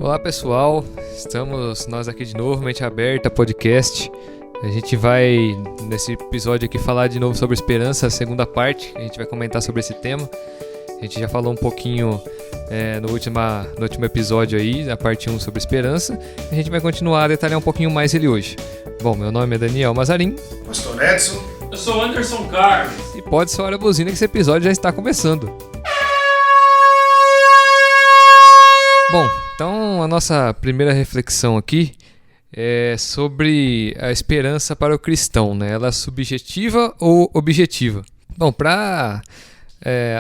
Olá pessoal, estamos nós aqui de novo, Mente Aberta, podcast. A gente vai, nesse episódio aqui, falar de novo sobre esperança, a segunda parte. A gente vai comentar sobre esse tema. A gente já falou um pouquinho no último episódio aí, na parte 1 sobre esperança. A gente vai continuar a detalhar um pouquinho mais ele hoje. Bom, meu nome é Daniel Mazarin. Pastor Edson. Eu sou Anderson Carlos. E pode soar a buzina que esse episódio já está começando. Bom, então a nossa primeira reflexão aqui é sobre a esperança para o cristão, né? Ela é subjetiva ou objetiva? Bom, para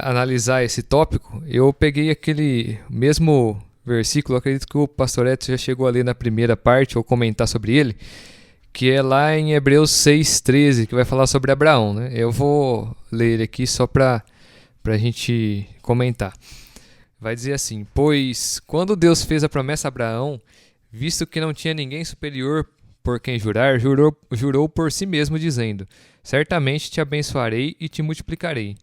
analisar esse tópico, eu peguei aquele mesmo versículo, acredito que o pastor Edson já chegou a ler na primeira parte ou comentar sobre ele, que é lá em Hebreus 6,13, que vai falar sobre Abraão, né? Eu vou ler ele aqui só para a gente comentar. Vai dizer assim: pois quando Deus fez a promessa a Abraão, visto que não tinha ninguém superior por quem jurar, jurou por si mesmo, dizendo: certamente te abençoarei e te multiplicarei.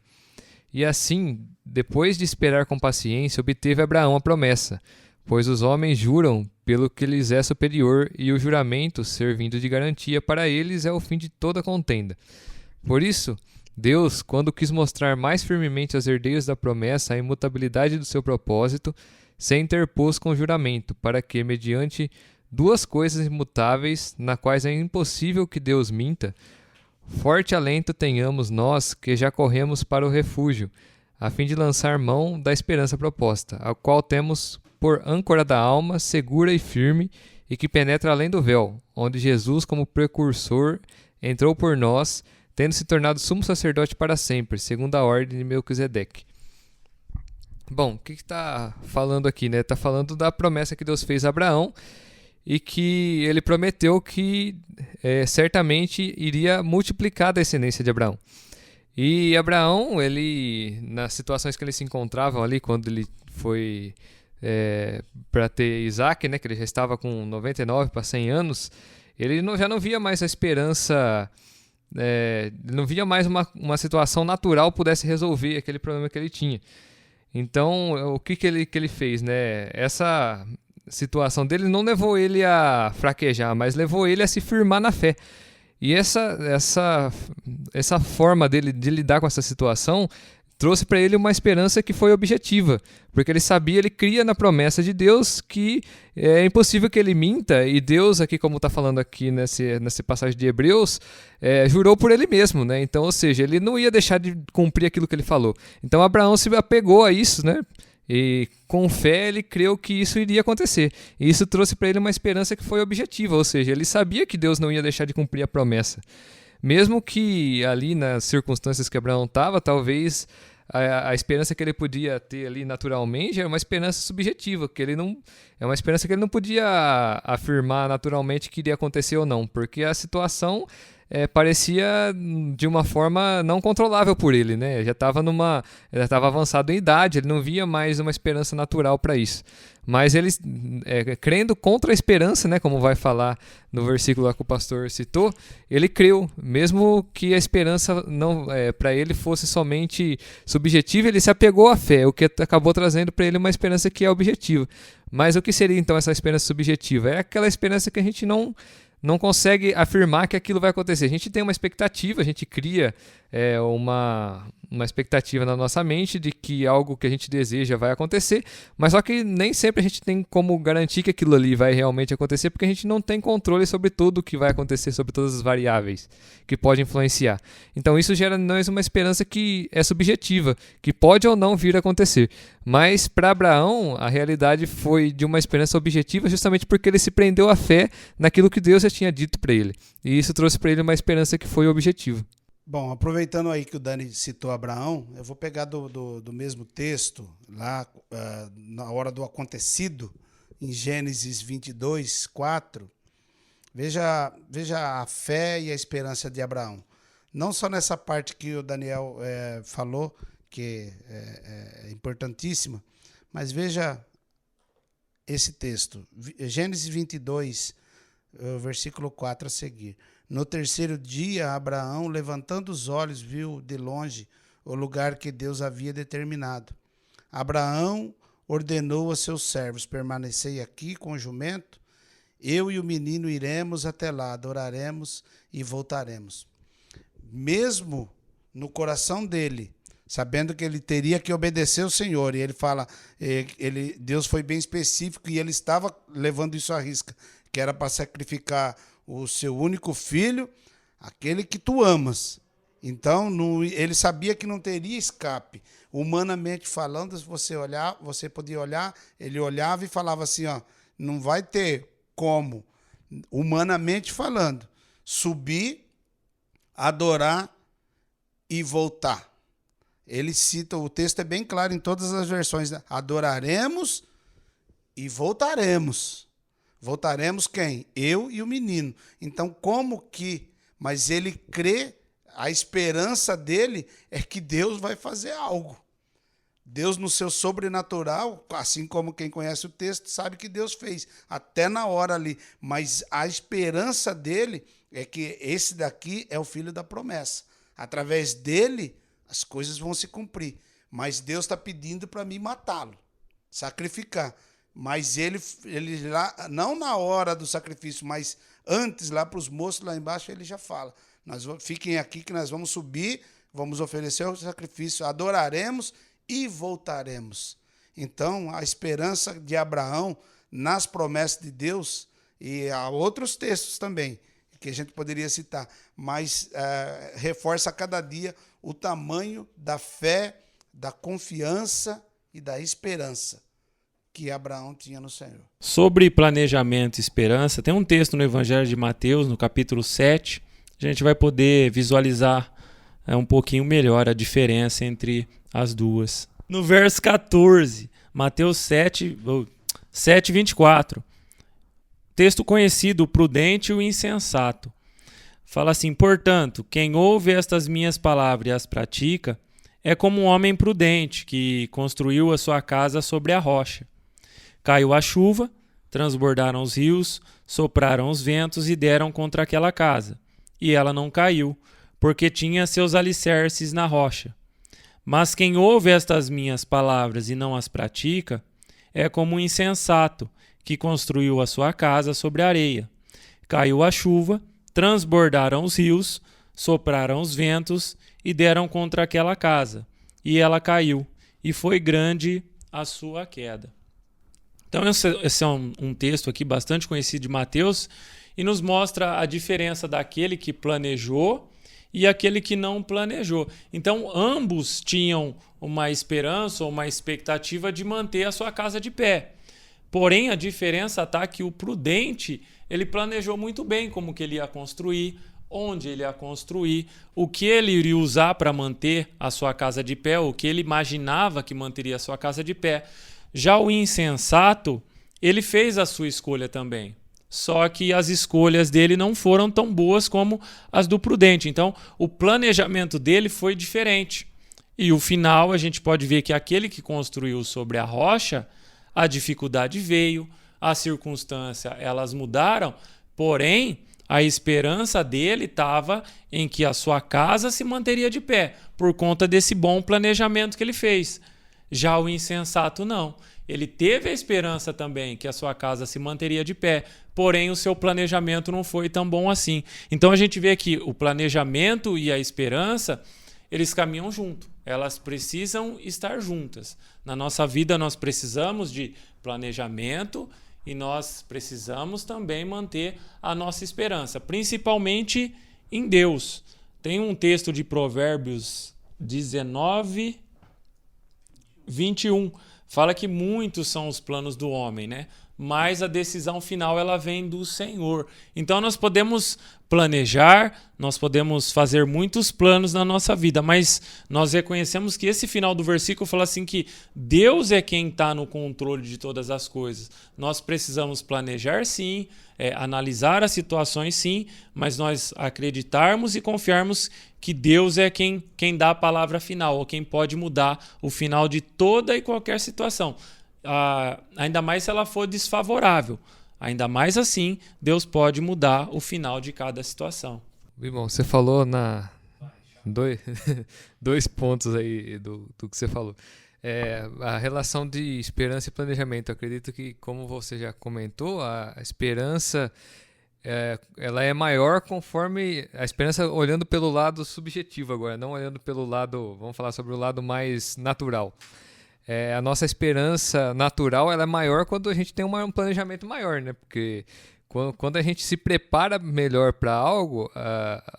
E assim, depois de esperar com paciência, obteve Abraão a promessa, pois os homens juram pelo que lhes é superior, e o juramento, servindo de garantia para eles, é o fim de toda contenda. Por isso, Deus, quando quis mostrar mais firmemente aos herdeiros da promessa a imutabilidade do seu propósito, se interpôs com juramento, para que, mediante duas coisas imutáveis, na quais é impossível que Deus minta, forte alento tenhamos nós que já corremos para o refúgio, a fim de lançar mão da esperança proposta, a qual temos por âncora da alma, segura e firme, e que penetra além do véu, onde Jesus, como precursor, entrou por nós, tendo se tornado sumo sacerdote para sempre, segundo a ordem de Melquisedeque. Bom, o que está falando aqui, né? Está falando da promessa que Deus fez a Abraão e que ele prometeu que certamente iria multiplicar a descendência de Abraão. E Abraão, ele, nas situações que ele se encontrava ali, quando ele foi para ter Isaac, né, que ele já estava com 99 para 100 anos, ele já não via mais a esperança... não via mais uma situação natural pudesse resolver aquele problema que ele tinha. Então, o que ele fez, né? Essa situação dele não levou ele a fraquejar, mas levou ele a se firmar na fé. E essa forma dele de lidar com essa situação trouxe para ele uma esperança que foi objetiva, porque ele sabia, ele cria na promessa de Deus que é impossível que ele minta, e Deus, aqui como está falando aqui nessa passagem de Hebreus, jurou por ele mesmo, né? Então, ou seja, ele não ia deixar de cumprir aquilo que ele falou. Então Abraão se apegou a isso, né? E com fé ele creu que isso iria acontecer. E isso trouxe para ele uma esperança que foi objetiva, ou seja, ele sabia que Deus não ia deixar de cumprir a promessa. Mesmo que ali nas circunstâncias que Abraão estava, talvez a esperança que ele podia ter ali naturalmente era uma esperança subjetiva, que ele não, é uma esperança que ele não podia afirmar naturalmente que iria acontecer ou não, porque a situação parecia de uma forma não controlável por ele, né? Já estava avançado em idade, ele não via mais uma esperança natural para isso. Mas ele, crendo contra a esperança, né, como vai falar no versículo lá que o pastor citou, ele creu, mesmo que a esperança não para ele fosse somente subjetiva, ele se apegou à fé, o que acabou trazendo para ele uma esperança que é objetiva. Mas o que seria então essa esperança subjetiva? É aquela esperança que a gente não consegue afirmar que aquilo vai acontecer. A gente tem uma expectativa, a gente cria uma expectativa na nossa mente de que algo que a gente deseja vai acontecer, mas só que nem sempre a gente tem como garantir que aquilo ali vai realmente acontecer, porque a gente não tem controle sobre tudo o que vai acontecer, sobre todas as variáveis que podem influenciar. Então isso gera em nós uma esperança que é subjetiva, que pode ou não vir a acontecer. Mas para Abraão, a realidade foi de uma esperança objetiva justamente porque ele se prendeu à fé naquilo que Deus já tinha dito para ele. E isso trouxe para ele uma esperança que foi objetiva. Bom, aproveitando aí que o Dani citou Abraão, eu vou pegar do mesmo texto, lá na hora do acontecido, em Gênesis 22, 4. Veja a fé e a esperança de Abraão. Não só nessa parte que o Daniel falou, que é importantíssima, mas veja esse texto. Gênesis 22, versículo 4 a seguir. No terceiro dia, Abraão, levantando os olhos, viu de longe o lugar que Deus havia determinado. Abraão ordenou a seus servos: permanecei aqui com o jumento, eu e o menino iremos até lá, adoraremos e voltaremos. Mesmo no coração dele, sabendo que ele teria que obedecer ao Senhor, e ele fala, Deus foi bem específico e ele estava levando isso à risca, que era para sacrificar o seu único filho, aquele que tu amas. Então, ele sabia que não teria escape. Humanamente falando, se você podia olhar, ele olhava e falava assim, ó, não vai ter como, humanamente falando, subir, adorar e voltar. Ele cita, o texto é bem claro em todas as versões, né? Adoraremos e voltaremos. Voltaremos quem? Eu e o menino. Então, como que... Mas ele crê, a esperança dele é que Deus vai fazer algo. Deus, no seu sobrenatural, assim como quem conhece o texto, sabe que Deus fez, até na hora ali. Mas a esperança dele é que esse daqui é o filho da promessa. Através dele, as coisas vão se cumprir. Mas Deus está pedindo para mim matá-lo, sacrificar. Mas ele lá, não na hora do sacrifício, mas antes, lá para os moços lá embaixo, ele já fala: fiquem aqui que nós vamos subir, vamos oferecer o sacrifício, adoraremos e voltaremos. Então, a esperança de Abraão nas promessas de Deus, e há outros textos também que a gente poderia citar, mas reforça a cada dia o tamanho da fé, da confiança e da esperança que Abraão tinha no Senhor. Sobre planejamento e esperança, tem um texto no Evangelho de Mateus, no capítulo 7, a gente vai poder visualizar um pouquinho melhor a diferença entre as duas. No verso 14, Mateus 7, 24, texto conhecido, o prudente e o insensato. Fala assim: portanto, quem ouve estas minhas palavras e as pratica, é como um homem prudente que construiu a sua casa sobre a rocha. Caiu a chuva, transbordaram os rios, sopraram os ventos e deram contra aquela casa. E ela não caiu, porque tinha seus alicerces na rocha. Mas quem ouve estas minhas palavras e não as pratica, é como um insensato que construiu a sua casa sobre a areia. Caiu a chuva, transbordaram os rios, sopraram os ventos e deram contra aquela casa. E ela caiu, e foi grande a sua queda. Então, esse é um texto aqui bastante conhecido de Mateus e nos mostra a diferença daquele que planejou e aquele que não planejou. Então, ambos tinham uma esperança ou uma expectativa de manter a sua casa de pé. Porém, a diferença está que o prudente, ele planejou muito bem como que ele ia construir, onde ele ia construir, o que ele iria usar para manter a sua casa de pé, o que ele imaginava que manteria a sua casa de pé. Já o insensato, ele fez a sua escolha também. Só que as escolhas dele não foram tão boas como as do prudente. Então, o planejamento dele foi diferente. E o final, a gente pode ver que aquele que construiu sobre a rocha, a dificuldade veio, as circunstâncias, elas mudaram, porém, a esperança dele estava em que a sua casa se manteria de pé, por conta desse bom planejamento que ele fez. Já o insensato não. Ele teve a esperança também que a sua casa se manteria de pé, porém o seu planejamento não foi tão bom assim. Então a gente vê que o planejamento e a esperança, eles caminham junto. Elas precisam estar juntas. Na nossa vida nós precisamos de planejamento e nós precisamos também manter a nossa esperança, principalmente em Deus. Tem um texto de Provérbios 19, 21, fala que muitos são os planos do homem, né? Mas a decisão final ela vem do Senhor. Então nós podemos planejar, nós podemos fazer muitos planos na nossa vida, mas nós reconhecemos que esse final do versículo fala assim que Deus é quem está no controle de todas as coisas. Nós precisamos planejar sim, analisar as situações sim, mas nós acreditarmos e confiarmos que Deus é quem dá a palavra final, ou quem pode mudar o final de toda e qualquer situação. Ainda mais se ela for desfavorável. Ainda mais assim, Deus pode mudar o final de cada situação. Irmão, você falou dois, dois pontos aí do que você falou. A relação de esperança e planejamento. Eu acredito que, como você já comentou, a esperança ela é maior conforme a esperança olhando pelo lado subjetivo agora, não olhando pelo lado, vamos falar sobre o lado mais natural. A nossa esperança natural ela é maior quando a gente tem um planejamento maior, né? Porque quando a gente se prepara melhor para algo,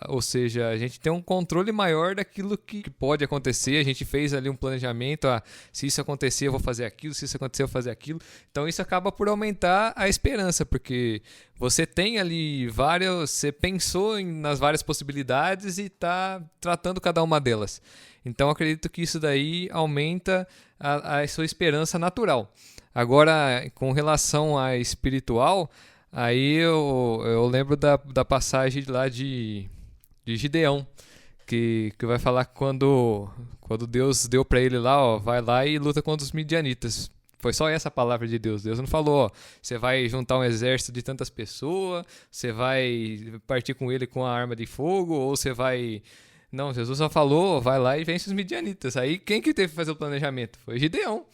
ou seja, a gente tem um controle maior daquilo que pode acontecer. A gente fez ali um planejamento, se isso acontecer eu vou fazer aquilo, se isso acontecer eu vou fazer aquilo. Então isso acaba por aumentar a esperança, porque você tem ali você pensou nas várias possibilidades e está tratando cada uma delas. Então acredito que isso daí aumenta a sua esperança natural. Agora, com relação à espiritual, aí eu lembro da passagem lá de Gideão, que vai falar que quando Deus deu para ele lá, ó, vai lá e luta contra os midianitas. Foi só essa palavra de Deus. Deus não falou, ó, você vai juntar um exército de tantas pessoas, você vai partir com ele com a arma de fogo, ou você vai... Não, Jesus só falou, vai lá e vence os midianitas. Aí quem que teve que fazer o planejamento? Foi Gideão.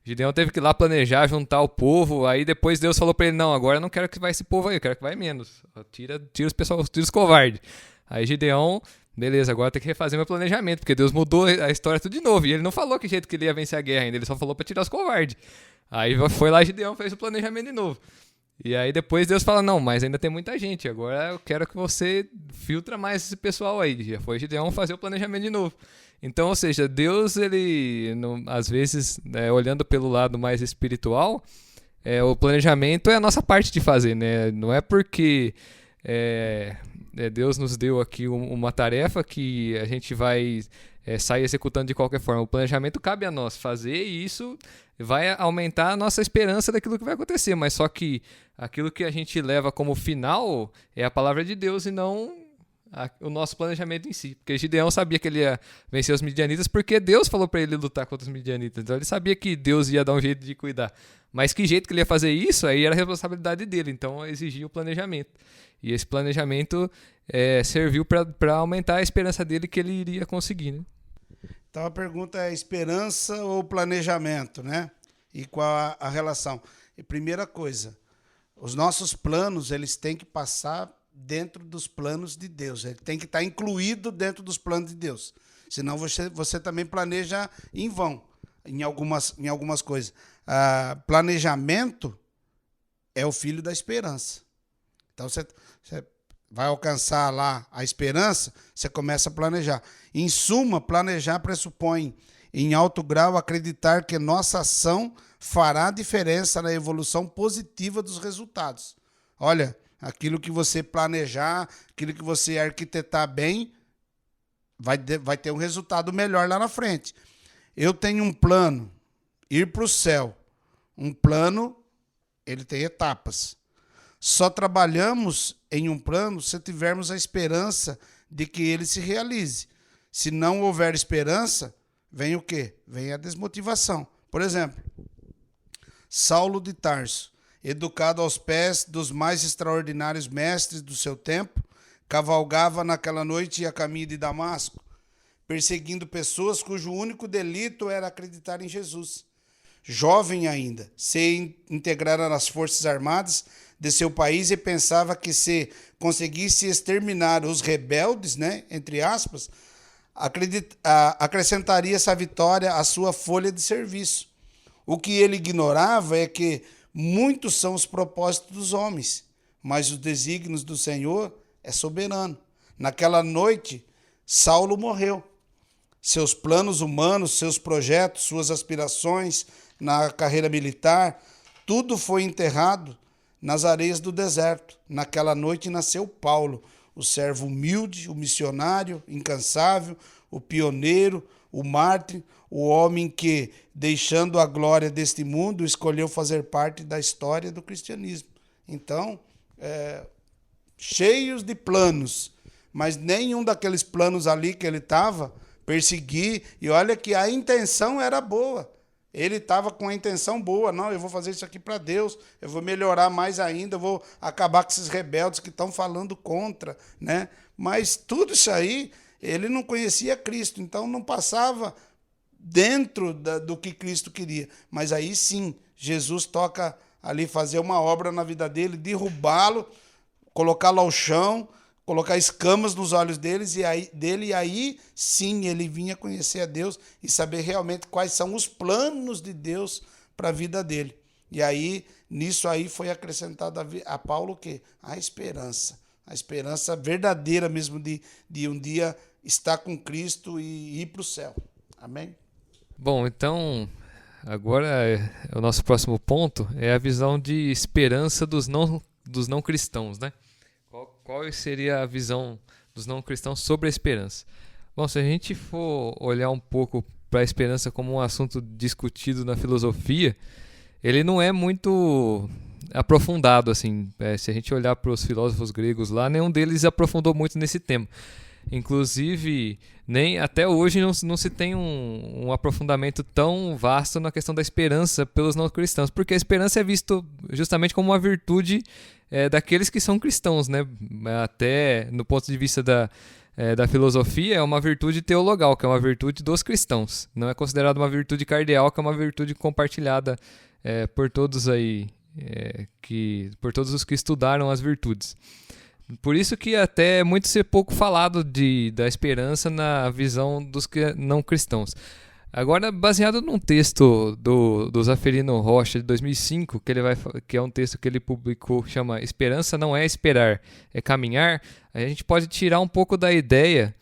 Gideão teve que ir lá planejar, juntar o povo. Aí depois Deus falou pra ele, não, agora eu não quero que vai esse povo aí, eu quero que vai menos. Tira os pessoal, tira os covardes. Aí Gideão, beleza, agora tem que refazer meu planejamento, porque Deus mudou a história tudo de novo. E ele não falou que jeito que ele ia vencer a guerra ainda, ele só falou pra tirar os covardes. Aí foi lá Gideão, fez o planejamento de novo. E aí depois Deus fala, não, mas ainda tem muita gente, agora eu quero que você filtra mais esse pessoal aí. Já foi Gideão fazer o planejamento de novo. Então, ou seja, Deus, ele, às vezes, olhando pelo lado mais espiritual, o planejamento é a nossa parte de fazer, né? Não é porque Deus nos deu aqui uma tarefa que a gente vai sair executando de qualquer forma. O planejamento cabe a nós fazer e isso vai aumentar a nossa esperança daquilo que vai acontecer. Mas só que aquilo que a gente leva como final é a palavra de Deus e não o nosso planejamento em si. Porque Gideão sabia que ele ia vencer os midianitas porque Deus falou para ele lutar contra os midianitas. Então ele sabia que Deus ia dar um jeito de cuidar. Mas que jeito que ele ia fazer isso, aí era a responsabilidade dele. Então exigia o planejamento. E esse planejamento serviu para aumentar a esperança dele que ele iria conseguir, né? Então a pergunta é esperança ou planejamento, né? E qual a relação? E primeira coisa, os nossos planos, eles têm que passar dentro dos planos de Deus. Ele tem que estar incluído dentro dos planos de Deus. Senão você também planeja em vão, em algumas coisas. Planejamento é o filho da esperança. Então você vai alcançar lá a esperança, você começa a planejar. Em suma, planejar pressupõe, em alto grau, acreditar que nossa ação fará diferença na evolução positiva dos resultados. Olha, aquilo que você planejar, aquilo que você arquitetar bem, vai ter um resultado melhor lá na frente. Eu tenho um plano, ir para o céu. Um plano, ele tem etapas. Só trabalhamos em um plano se tivermos a esperança de que ele se realize. Se não houver esperança, vem o quê? Vem a desmotivação. Por exemplo, Saulo de Tarso, educado aos pés dos mais extraordinários mestres do seu tempo, cavalgava naquela noite a caminho de Damasco, perseguindo pessoas cujo único delito era acreditar em Jesus. Jovem ainda, se integrara nas forças armadas de seu país e pensava que se conseguisse exterminar os rebeldes, né, entre aspas, acrescentaria essa vitória à sua folha de serviço. O que ele ignorava é que muitos são os propósitos dos homens, mas os desígnios do Senhor é soberano. Naquela noite, Saulo morreu. Seus planos humanos, seus projetos, suas aspirações na carreira militar, tudo foi enterrado nas areias do deserto. Naquela noite nasceu Paulo, o servo humilde, o missionário incansável, o pioneiro, o mártir, o homem que, deixando a glória deste mundo, escolheu fazer parte da história do cristianismo. Então, cheios de planos, mas nenhum daqueles planos ali que ele estava, perseguir, e olha que a intenção era boa. Ele estava com a intenção boa, não, eu vou fazer isso aqui para Deus, eu vou melhorar mais ainda, eu vou acabar com esses rebeldes que estão falando contra, né? Mas tudo isso aí, ele não conhecia Cristo, então não passava dentro do que Cristo queria. Mas aí sim, Jesus toca ali fazer uma obra na vida dele, derrubá-lo, colocá-lo ao chão, colocar escamas nos olhos e aí sim ele vinha conhecer a Deus e saber realmente quais são os planos de Deus para a vida dele. E aí, nisso aí foi acrescentado a Paulo o quê? A esperança verdadeira mesmo de um dia estar com Cristo e ir para o céu. Amém? Bom, então, agora o nosso próximo ponto é a visão de esperança dos não cristãos, né? Qual seria a visão dos não cristãos sobre a esperança? Bom, se a gente for olhar um pouco para a esperança como um assunto discutido na filosofia, ele não é muito aprofundado, assim. Se a gente olhar para os filósofos gregos lá, nenhum deles aprofundou muito nesse tema. Inclusive, nem até hoje não se tem um aprofundamento tão vasto na questão da esperança pelos não cristãos, porque a esperança é vista justamente como uma virtude daqueles que são cristãos, né? Até no ponto de vista da filosofia, é uma virtude teologal, que é uma virtude dos cristãos. Não é considerada uma virtude cardeal, que é uma virtude compartilhada por todos aí, por todos os que estudaram as virtudes. Por isso que até é muito ser pouco falado da esperança na visão dos não cristãos. Agora, baseado num texto do Zafirino Rocha, de 2005, que é um texto que ele publicou, que chama Esperança não é esperar, é caminhar, a gente pode tirar um pouco da ideia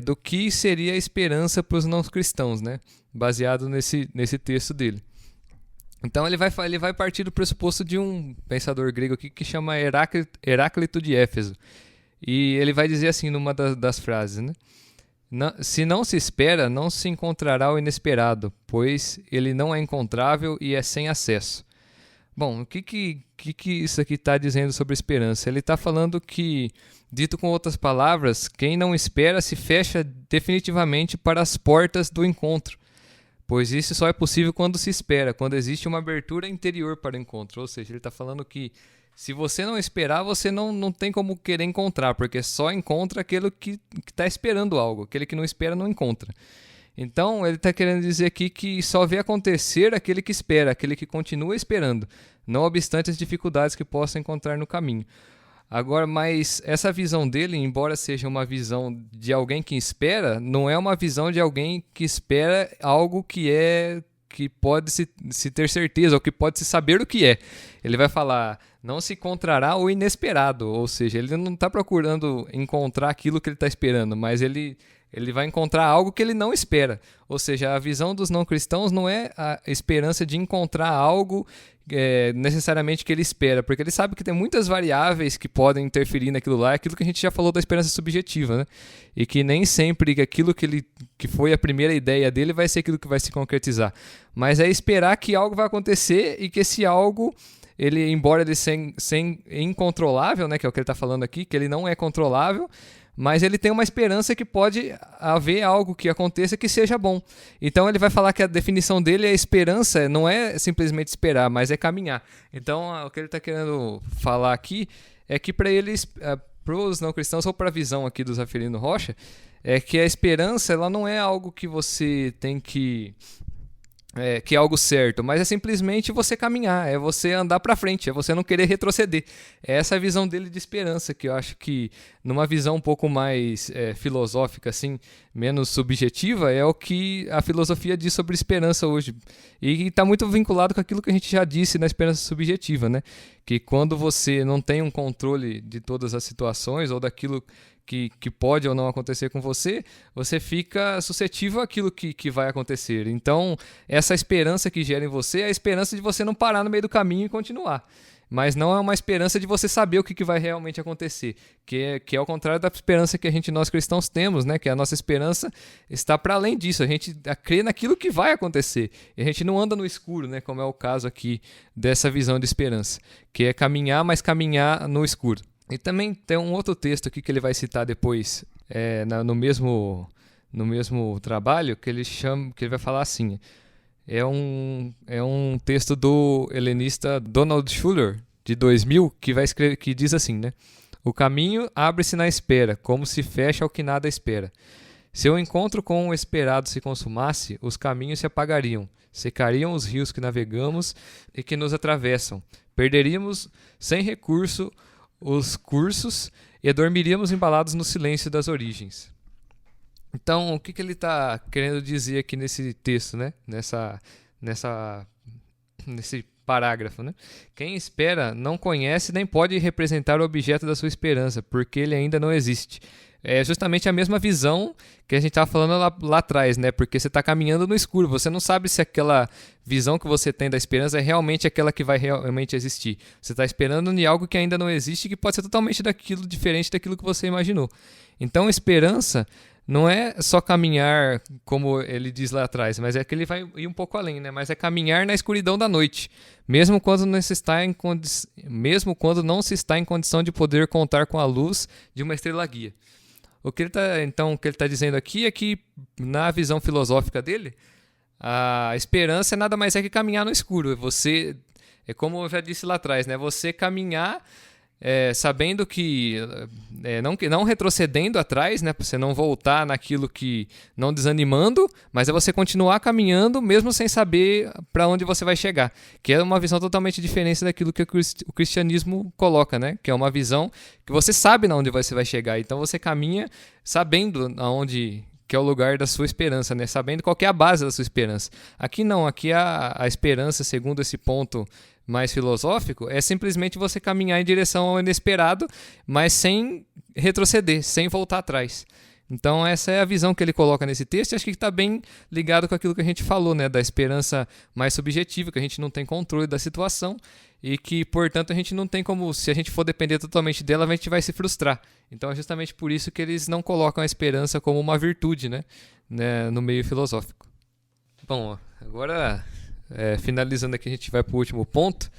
do que seria a esperança para os não cristãos, né? Baseado nesse texto dele. Então ele vai partir do pressuposto de um pensador grego aqui que chama Heráclito de Éfeso. E ele vai dizer assim numa das frases, né? Se não se espera, não se encontrará o inesperado, pois ele não é encontrável e é sem acesso. Bom, o que isso aqui está dizendo sobre esperança? Ele está falando que, dito com outras palavras, quem não espera se fecha definitivamente para as portas do encontro. Pois isso só é possível quando se espera, quando existe uma abertura interior para o encontro. Ou seja, ele está falando que se você não esperar, você não tem como querer encontrar, porque só encontra aquele que está esperando algo. Aquele que não espera, não encontra. Então, ele está querendo dizer aqui que só vê acontecer aquele que espera, aquele que continua esperando, não obstante as dificuldades que possa encontrar no caminho. Agora, mas essa visão dele, embora seja uma visão de alguém que espera, não é uma visão de alguém que espera algo que pode se ter certeza, ou que pode se saber o que é. Ele vai falar, não se encontrará o inesperado, ou seja, ele não está procurando encontrar aquilo que ele está esperando, mas ele vai encontrar algo que ele não espera. Ou seja, a visão dos não cristãos não é a esperança de encontrar algo necessariamente que ele espera, porque ele sabe que tem muitas variáveis que podem interferir naquilo lá, aquilo que a gente já falou da esperança subjetiva, né? E que nem sempre aquilo que foi a primeira ideia dele vai ser aquilo que vai se concretizar. Mas é esperar que algo vai acontecer e que esse algo, embora ele seja incontrolável, né, que é o que ele está falando aqui, que ele não é controlável, mas ele tem uma esperança que pode haver algo que aconteça que seja bom. Então ele vai falar que a definição dele é esperança, não é simplesmente esperar, mas é caminhar. Então o que ele está querendo falar aqui é que para eles, para os não cristãos, ou para a visão aqui do Zafirino Rocha, é que a esperança ela não é algo que você tem que é algo certo, mas é simplesmente você caminhar, é você andar para frente, é você não querer retroceder. É essa a visão dele de esperança, que eu acho que numa visão um pouco mais filosófica, assim, menos subjetiva, é o que a filosofia diz sobre esperança hoje. E está muito vinculado com aquilo que a gente já disse na esperança subjetiva, né? Que quando você não tem um controle de todas as situações ou daquilo que pode ou não acontecer com você, você fica suscetível àquilo que vai acontecer. Então, essa esperança que gera em você é a esperança de você não parar no meio do caminho e continuar. Mas não é uma esperança de você saber o que vai realmente acontecer, que é ao contrário da esperança que nós cristãos temos, né? Que a nossa esperança está para além disso, a gente crê naquilo que vai acontecer, e a gente não anda no escuro, né? Como é o caso aqui dessa visão de esperança, que é caminhar, mas caminhar no escuro. E também tem um outro texto aqui que ele vai citar depois, no mesmo trabalho, que ele vai falar assim. É um texto do helenista Donald Schuller, de 2000, que diz assim, né? O caminho abre-se na espera, como se fecha ao que nada espera. Se o encontro com o esperado se consumasse, os caminhos se apagariam, secariam os rios que navegamos e que nos atravessam. Perderíamos sem recurso os cursos e dormiríamos embalados no silêncio das origens. Então, o que ele está querendo dizer aqui nesse texto, né? Nesse parágrafo, né? Quem espera não conhece nem pode representar o objeto da sua esperança, porque ele ainda não existe. É justamente a mesma visão que a gente estava falando lá atrás, né? Porque você está caminhando no escuro, você não sabe se aquela visão que você tem da esperança é realmente aquela que vai realmente existir. Você está esperando em algo que ainda não existe, que pode ser totalmente diferente daquilo que você imaginou. Então, esperança não é só caminhar, como ele diz lá atrás, mas é que ele vai ir um pouco além, né? Mas é caminhar na escuridão da noite, mesmo quando não se está em condição de poder contar com a luz de uma estrela guia. O que ele está dizendo aqui é que, na visão filosófica dele, a esperança nada mais é que caminhar no escuro. É como eu já disse lá atrás, né? Você caminhar sabendo que não retrocedendo atrás, né, para você não voltar naquilo que não desanimando, mas é você continuar caminhando mesmo sem saber para onde você vai chegar, que é uma visão totalmente diferente daquilo que o cristianismo coloca, né, que é uma visão que você sabe onde você vai chegar, então você caminha sabendo aonde que é o lugar da sua esperança, né, sabendo qual que é a base da sua esperança. Aqui não, aqui a esperança, segundo esse ponto mais filosófico, é simplesmente você caminhar em direção ao inesperado, mas sem retroceder, sem voltar atrás. Então essa é a visão que ele coloca nesse texto, e acho que está bem ligado com aquilo que a gente falou, né, da esperança mais subjetiva, que a gente não tem controle da situação e que, portanto, a gente não tem como, se a gente for depender totalmente dela, a gente vai se frustrar. Então é justamente por isso que eles não colocam a esperança como uma virtude, né, no meio filosófico. Bom, agora... finalizando aqui, a gente vai para o último ponto.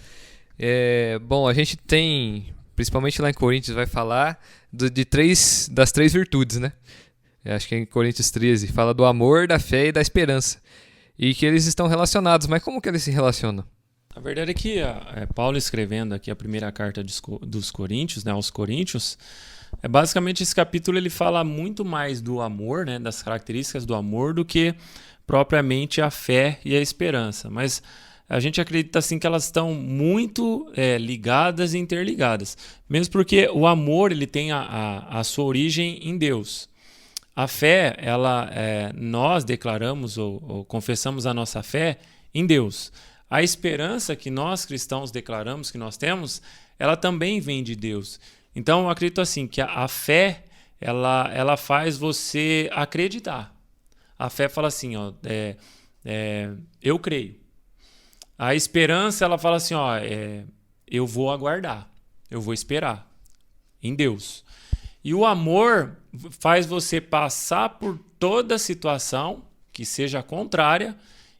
A gente tem, principalmente lá em Coríntios, vai falar das três virtudes, né? Acho que é em Coríntios 13, fala do amor, da fé e da esperança. E que eles estão relacionados, mas como que eles se relacionam? A verdade é que Paulo, escrevendo aqui a primeira carta dos Coríntios, né, aos Coríntios, basicamente esse capítulo ele fala muito mais do amor, né, das características do amor, do que propriamente a fé e a esperança. Mas a gente acredita assim que elas estão muito ligadas e interligadas. Mesmo porque o amor ele tem a sua origem em Deus. A fé, nós declaramos ou confessamos a nossa fé em Deus. A esperança que nós cristãos declaramos que nós temos, ela também vem de Deus. Então eu acredito assim que a fé ela faz você acreditar. A fé fala assim, eu creio. A esperança, ela fala assim, eu vou aguardar, eu vou esperar em Deus. E o amor faz você passar por toda situação que seja contrária,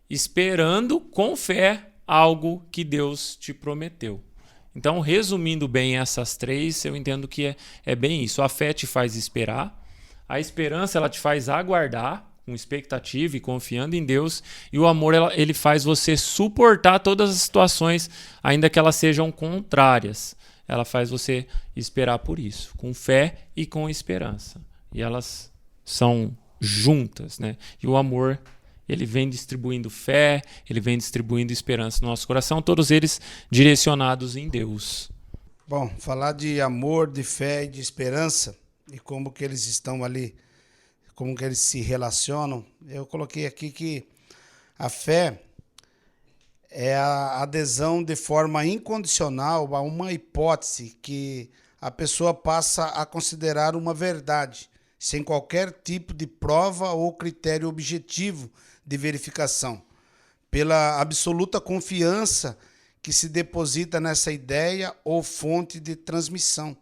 esperando com fé algo que Deus te prometeu. Então, resumindo bem essas três, eu entendo que é bem isso. A fé te faz esperar, a esperança ela te faz aguardar, com expectativa e confiando em Deus, e o amor ele faz você suportar todas as situações, ainda que elas sejam contrárias. Ela faz você esperar por isso, com fé e com esperança. E elas são juntas, né? E o amor, ele vem distribuindo fé, ele vem distribuindo esperança no nosso coração, todos eles direcionados em Deus. Bom, falar de amor, de fé e de esperança, e como que eles estão ali, como que eles se relacionam, eu coloquei aqui que a fé é a adesão de forma incondicional a uma hipótese que a pessoa passa a considerar uma verdade, sem qualquer tipo de prova ou critério objetivo de verificação, pela absoluta confiança que se deposita nessa ideia ou fonte de transmissão.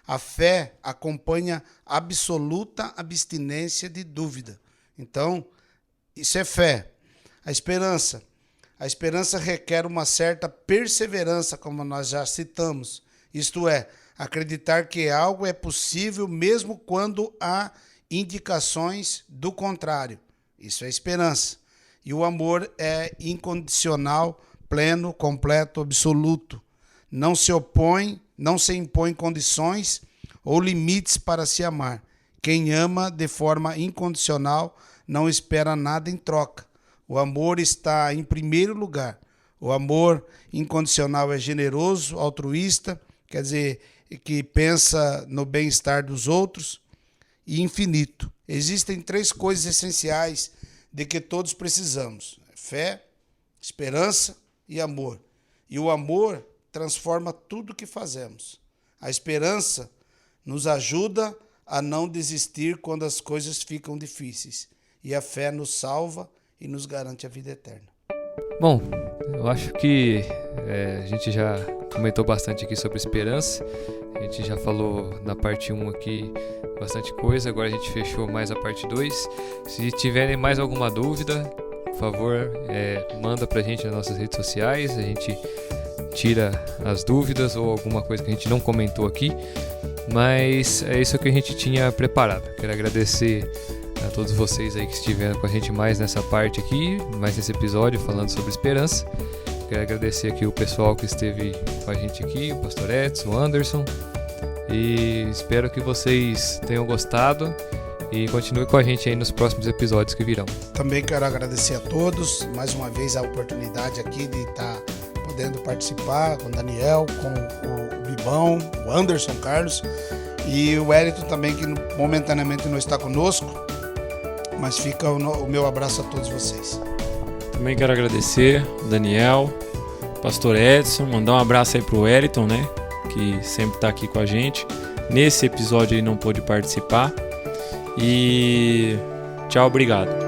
A fé acompanha absoluta abstinência de dúvida. Então, isso é fé. A esperança requer uma certa perseverança, como nós já citamos. Isto é, acreditar que algo é possível mesmo quando há indicações do contrário. Isso é esperança. E o amor é incondicional, pleno, completo, absoluto. Não se impõe condições ou limites para se amar. Quem ama de forma incondicional não espera nada em troca. O amor está em primeiro lugar. O amor incondicional é generoso, altruísta, quer dizer, que pensa no bem-estar dos outros, e infinito. Existem 3 coisas essenciais de que todos precisamos: fé, esperança e amor. E o amor transforma tudo o que fazemos. A esperança nos ajuda a não desistir quando as coisas ficam difíceis. E a fé nos salva e nos garante a vida eterna. Bom, eu acho que a gente já comentou bastante aqui sobre esperança. A gente já falou na parte 1 aqui bastante coisa. Agora a gente fechou mais a parte 2. Se tiverem mais alguma dúvida, por favor, manda pra gente nas nossas redes sociais. A gente tira as dúvidas ou alguma coisa que a gente não comentou aqui. Mas é isso que a gente tinha preparado. Quero agradecer a todos vocês aí que estiveram com a gente mais nessa parte aqui, mais nesse episódio falando sobre esperança. Quero agradecer aqui o pessoal que esteve com a gente aqui, o Pastor Edson, o Anderson. E espero que vocês tenham gostado e continue com a gente aí nos próximos episódios que virão. Também quero agradecer a todos, mais uma vez, a oportunidade aqui de estar podendo participar com o Daniel, com o Bibão, o Anderson Carlos e o Wellington também, que momentaneamente não está conosco, mas fica o meu abraço a todos vocês. Também quero agradecer o Daniel, o Pastor Edson, mandar um abraço aí pro Wellington, né, que sempre está aqui com a gente. Nesse episódio ele não pôde participar. E tchau, obrigado.